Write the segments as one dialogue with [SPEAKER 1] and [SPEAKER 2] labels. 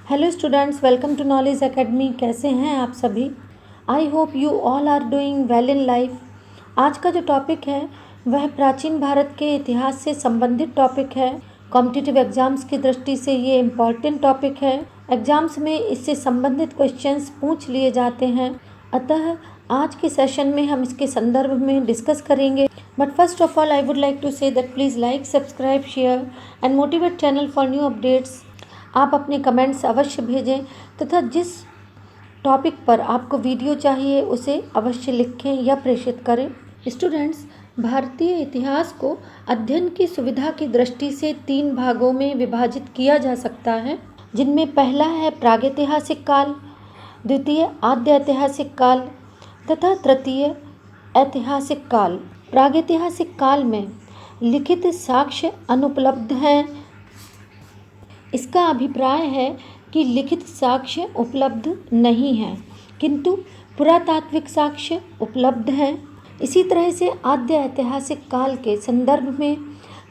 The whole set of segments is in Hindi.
[SPEAKER 1] Hello students, welcome to knowledge academy. कैसे हैं आप सभी? I hope you all are doing well in life. आज का जो टॉपिक है वह प्राचीन भारत के इतिहास से संबंधित टॉपिक है। कॉम्पिटिटिव एग्जाम्स की दृष्टि से ये इम्पॉर्टेंट टॉपिक है। एग्जाम्स में इससे संबंधित क्वेश्चंस पूछ लिए जाते हैं, अतः आज के सेशन में हम इसके संदर्भ में डिस्कस करेंगे। But first of all I would like to say that please like, subscribe, share and motivate channel for new updates. आप अपने कमेंट्स अवश्य भेजें तथा जिस टॉपिक पर आपको वीडियो चाहिए उसे अवश्य लिखें या प्रेषित करें। स्टूडेंट्स, भारतीय इतिहास को अध्ययन की सुविधा की दृष्टि से 3 भागों में विभाजित किया जा सकता है, जिनमें पहला है प्रागैतिहासिक काल, द्वितीय आद्य ऐतिहासिक काल तथा तृतीय ऐतिहासिक काल। प्रागैतिहासिक काल में लिखित साक्ष्य अनुपलब्ध हैं। इसका अभिप्राय है कि लिखित साक्ष्य उपलब्ध नहीं है, किंतु पुरातात्विक साक्ष्य उपलब्ध हैं। इसी तरह से आद्य ऐतिहासिक काल के संदर्भ में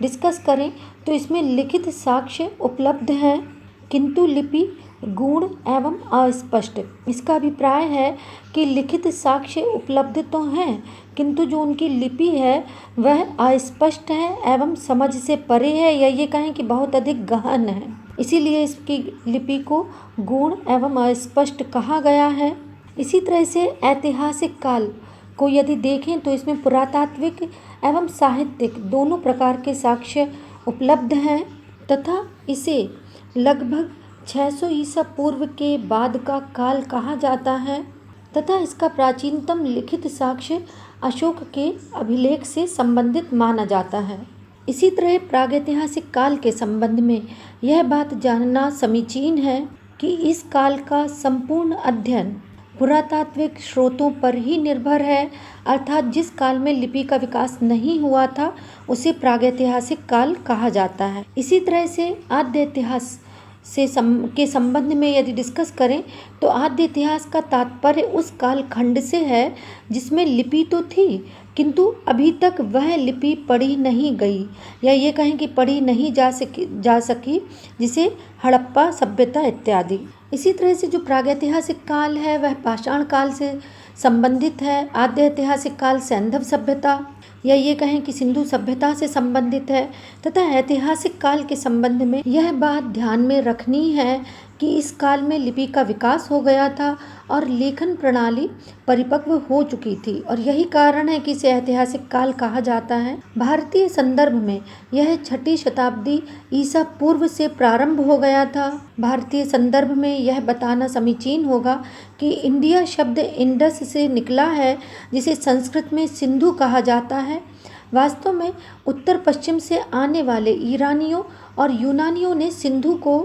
[SPEAKER 1] डिस्कस करें तो इसमें लिखित साक्ष्य उपलब्ध हैं, किंतु लिपि गूढ़ एवं अस्पष्ट। इसका अभिप्राय है कि लिखित साक्ष्य उपलब्ध तो हैं, किंतु जो उनकी लिपि है वह अस्पष्ट है एवं समझ से परे है, या ये कहें कि बहुत अधिक गहन है। इसीलिए इसकी लिपि को गूढ़ एवं अस्पष्ट कहा गया है। इसी तरह से ऐतिहासिक काल को यदि देखें तो इसमें पुरातात्विक एवं साहित्यिक दोनों प्रकार के साक्ष्य उपलब्ध हैं तथा इसे लगभग 600 ईसा पूर्व के बाद का काल कहा जाता है तथा इसका प्राचीनतम लिखित साक्ष्य अशोक के अभिलेख से संबंधित माना जाता है। इसी तरह प्रागैतिहासिक काल के संबंध में यह बात जानना समीचीन है कि इस काल का संपूर्ण अध्ययन पुरातात्विक स्रोतों पर ही निर्भर है, अर्थात जिस काल में लिपि का विकास नहीं हुआ था उसे प्रागैतिहासिक काल कहा जाता है। इसी तरह से आद्य इतिहास के संबंध में यदि डिस्कस करें तो आद्य इतिहास का तात्पर्य उस कालखंड से है जिसमें लिपि तो थी, किंतु अभी तक वह लिपि पढ़ी नहीं गई, या ये कहें कि पढ़ी नहीं जा सकी, जिसे हड़प्पा सभ्यता इत्यादि। इसी तरह से जो प्रागैतिहासिक काल है वह पाषाण काल से संबंधित है। आद्य ऐतिहासिक काल सैंधव सभ्यता या ये कहें कि सिंधु सभ्यता से संबंधित है तथा ऐतिहासिक काल के संबंध में यह बात ध्यान में रखनी है कि इस काल में लिपि का विकास हो गया था और लेखन प्रणाली परिपक्व हो चुकी थी, और यही कारण है कि इसे ऐतिहासिक काल कहा जाता है। भारतीय संदर्भ में यह 6ठी शताब्दी ईसा पूर्व से प्रारंभ हो गया था। भारतीय संदर्भ में यह बताना समीचीन होगा कि इंडिया शब्द इंडस से निकला है, जिसे संस्कृत में सिंधु कहा जाता है। वास्तव में उत्तर पश्चिम से आने वाले ईरानियों और यूनानियों ने सिंधु को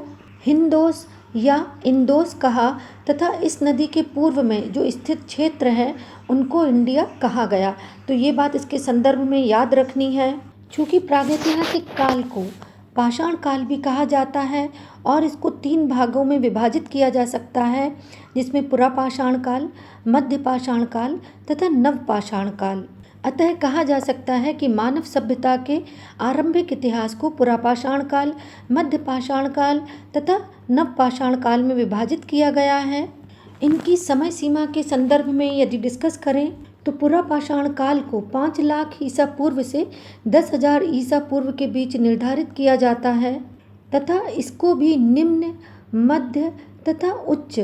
[SPEAKER 1] हिंदोस या इंदोस कहा तथा इस नदी के पूर्व में जो स्थित क्षेत्र है उनको इंडिया कहा गया। तो ये बात इसके संदर्भ में याद रखनी है। चूँकि प्रागैतिहासिक काल को पाषाण काल भी कहा जाता है और इसको 3 भागों में विभाजित किया जा सकता है, जिसमें पुरापाषाण काल, मध्य पाषाण काल तथा नवपाषाण काल। अतः कहा जा सकता है कि मानव सभ्यता के आरंभिक इतिहास को पुरापाषाण काल, मध्य पाषाण काल तथा नवपाषाण काल में विभाजित किया गया है। इनकी समय सीमा के संदर्भ में यदि डिस्कस करें तो पुरापाषाण काल को 5 लाख ईसा पूर्व से 10,000 ईसा पूर्व के बीच निर्धारित किया जाता है तथा इसको भी निम्न, मध्य तथा उच्च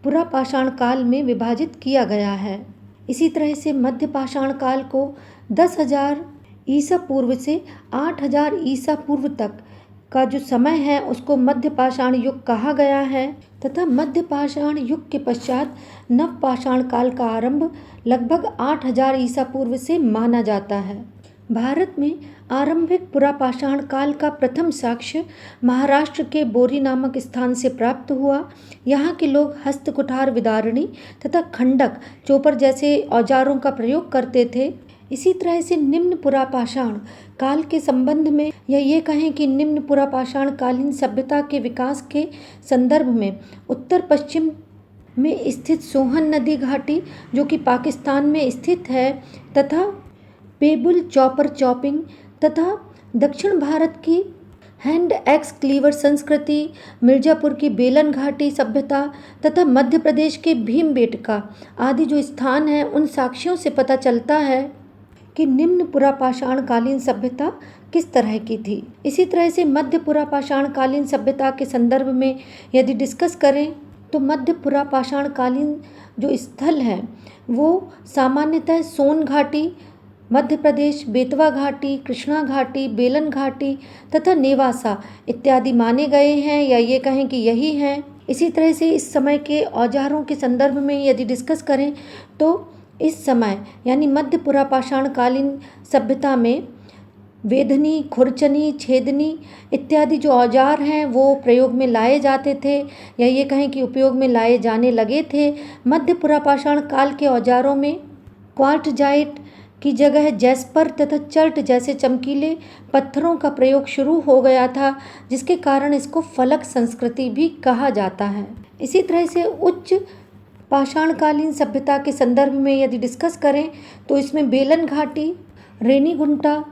[SPEAKER 1] पुरापाषाण काल में विभाजित किया गया है। इसी तरह से मध्य पाषाण काल को 10,000 ईसा पूर्व से 8,000 ईसा पूर्व तक का जो समय है उसको मध्य पाषाण युग कहा गया है तथा मध्य पाषाण युग के पश्चात नव पाषाण काल का आरंभ लगभग 8,000 ईसा पूर्व से माना जाता है। भारत में आरंभिक पुरापाषाण काल का प्रथम साक्ष्य महाराष्ट्र के बोरी नामक स्थान से प्राप्त हुआ। यहाँ के लोग हस्त कुठार, विदारणी तथा खंडक, चोपर जैसे औजारों का प्रयोग करते थे। इसी तरह से निम्न पुरापाषाण काल के संबंध में या ये कहें कि निम्न पुरापाषाण कालीन सभ्यता के विकास के संदर्भ में उत्तर पश्चिम में स्थित सोहन नदी घाटी, जो कि पाकिस्तान में स्थित है, तथा पेबुल, चौपर, चौपिंग तथा दक्षिण भारत की हैंड एक्स क्लीवर संस्कृति, मिर्जापुर की बेलन घाटी सभ्यता तथा मध्य प्रदेश के भीमबेटका आदि जो स्थान हैं, उन साक्ष्यों से पता चलता है कि निम्न पुरापाषाण कालीन सभ्यता किस तरह की थी। इसी तरह से मध्य पुरापाषाण कालीन सभ्यता के संदर्भ में यदि डिस्कस करें तो मध्य पुरापाषाण कालीन जो स्थल है वो सामान्यतः सोन घाटी, मध्य प्रदेश, बेतवा घाटी, कृष्णा घाटी, बेलन घाटी तथा नेवासा इत्यादि माने गए हैं, या ये कहें कि यही हैं। इसी तरह से इस समय के औजारों के संदर्भ में यदि डिस्कस करें तो इस समय यानी मध्य पुरापाषाण कालीन सभ्यता में वेधनी, खुरचनी, छेदनी इत्यादि जो औजार हैं वो प्रयोग में लाए जाते थे, या ये कहें कि उपयोग में लाए जाने लगे थे। मध्य पुरापाषाण काल के औजारों में क्वार्टजाइट की जगह जैस्पर तथा चर्ट जैसे चमकीले पत्थरों का प्रयोग शुरू हो गया था, जिसके कारण इसको फलक संस्कृति भी कहा जाता है। इसी तरह से उच्च पाषाणकालीन सभ्यता के संदर्भ में यदि डिस्कस करें तो इसमें बेलन घाटी, रेनीगुंटा,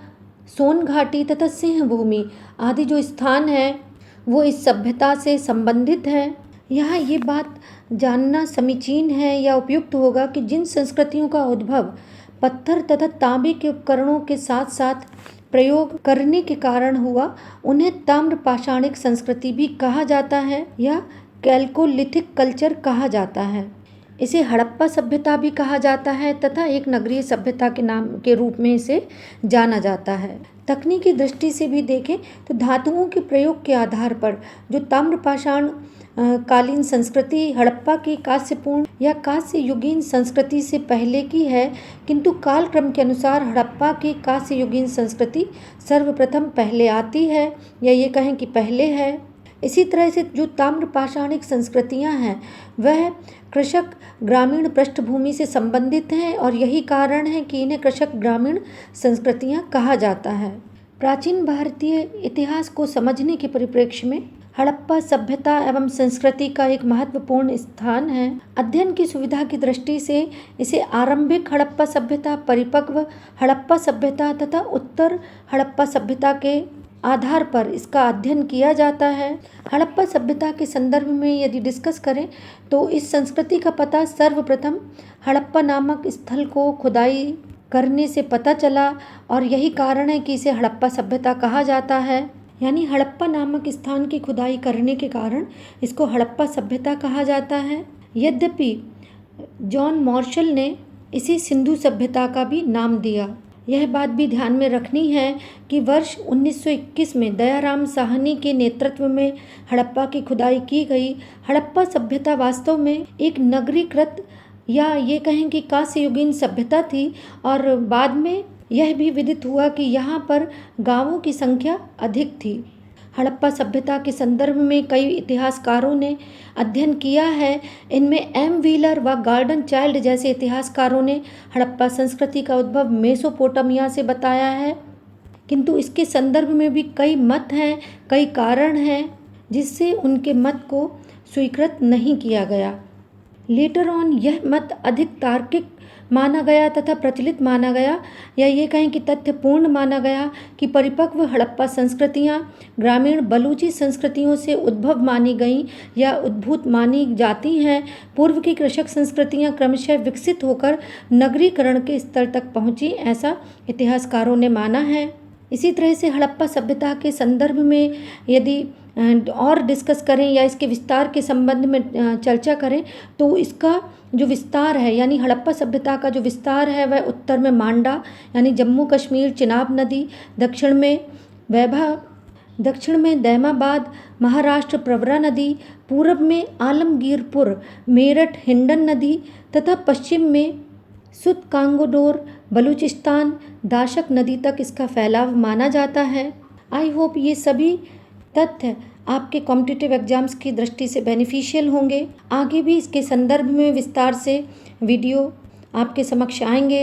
[SPEAKER 1] सोन घाटी तथा सिंह भूमि आदि जो स्थान हैं वो इस सभ्यता से संबंधित हैं। यहाँ ये बात जानना समीचीन है या उपयुक्त होगा कि जिन संस्कृतियों का उद्भव पत्थर तथा तांबे के उपकरणों के साथ साथ प्रयोग करने के कारण हुआ, उन्हें ताम्र पाषाणिक संस्कृति भी कहा जाता है या कैल्कोलिथिक कल्चर कहा जाता है। इसे हड़प्पा सभ्यता भी कहा जाता है तथा एक नगरीय सभ्यता के नाम के रूप में इसे जाना जाता है। तकनीकी दृष्टि से भी देखें तो धातुओं के प्रयोग के आधार पर जो ताम्रपाषाण कालीन संस्कृति हड़प्पा की कांस्यपूर्ण या कांस्य युगीन संस्कृति से पहले की है, किंतु कालक्रम के अनुसार हड़प्पा की कांस्य युगीन संस्कृति सर्वप्रथम पहले आती है, या ये कहें कि पहले है। इसी तरह से जो ताम्रपाषाणिक संस्कृतियां हैं वह कृषक ग्रामीण पृष्ठभूमि से संबंधित हैं, और यही कारण है कि इन्हें कृषक ग्रामीण संस्कृतियां कहा जाता है। प्राचीन भारतीय इतिहास को समझने के परिप्रेक्ष्य में हड़प्पा सभ्यता एवं संस्कृति का एक महत्वपूर्ण स्थान है। अध्ययन की सुविधा की दृष्टि से इसे आरंभिक हड़प्पा सभ्यता, परिपक्व हड़प्पा सभ्यता तथा उत्तर हड़प्पा सभ्यता के आधार पर इसका अध्ययन किया जाता है। हड़प्पा सभ्यता के संदर्भ में यदि डिस्कस करें तो इस संस्कृति का पता सर्वप्रथम हड़प्पा नामक स्थल को खुदाई करने से पता चला, और यही कारण है कि इसे हड़प्पा सभ्यता कहा जाता है। यानी हड़प्पा नामक स्थान की खुदाई करने के कारण इसको हड़प्पा सभ्यता कहा जाता है। यद्यपि जॉन मार्शल ने इसे सिंधु सभ्यता का भी नाम दिया। यह बात भी ध्यान में रखनी है कि वर्ष 1921 में दयाराम साहनी के नेतृत्व में हड़प्पा की खुदाई की गई। हड़प्पा सभ्यता वास्तव में एक नगरीकृत या ये कहें कि कांस्ययुगीन सभ्यता थी, और बाद में यह भी विदित हुआ कि यहाँ पर गांवों की संख्या अधिक थी। हड़प्पा सभ्यता के संदर्भ में कई इतिहासकारों ने अध्ययन किया है। इनमें एम व्हीलर व गार्डन चाइल्ड जैसे इतिहासकारों ने हड़प्पा संस्कृति का उद्भव मेसोपोटामिया से बताया है, किंतु इसके संदर्भ में भी कई मत हैं, कई कारण हैं जिससे उनके मत को स्वीकृत नहीं किया गया। लेटर ऑन यह मत अधिक तार्किक माना गया तथा प्रचलित माना गया, या ये कहें कि तथ्यपूर्ण माना गया कि परिपक्व हड़प्पा संस्कृतियाँ ग्रामीण बलूची संस्कृतियों से उद्भव मानी गईं या उद्भूत मानी जाती हैं। पूर्व की कृषक संस्कृतियाँ क्रमशः विकसित होकर नगरीकरण के स्तर तक पहुँची, ऐसा इतिहासकारों ने माना है। इसी तरह से हड़प्पा सभ्यता के संदर्भ में यदि और डिस्कस करें या इसके विस्तार के संबंध में चर्चा करें तो इसका जो विस्तार है यानी हड़प्पा सभ्यता का जो विस्तार है वह उत्तर में मांडा यानी जम्मू कश्मीर चिनाब नदी, दक्षिण में दैमाबाद महाराष्ट्र प्रवरा नदी, पूर्व में आलमगीरपुर मेरठ हिंडन नदी तथा पश्चिम में सुतकांगोडोर बलूचिस्तान दाशक नदी तक इसका फैलाव माना जाता है। आई होप ये सभी तथ्य आपके कॉम्पिटिटिव एग्जाम्स की दृष्टि से बेनिफिशियल होंगे। आगे भी इसके संदर्भ में विस्तार से वीडियो आपके समक्ष आएंगे।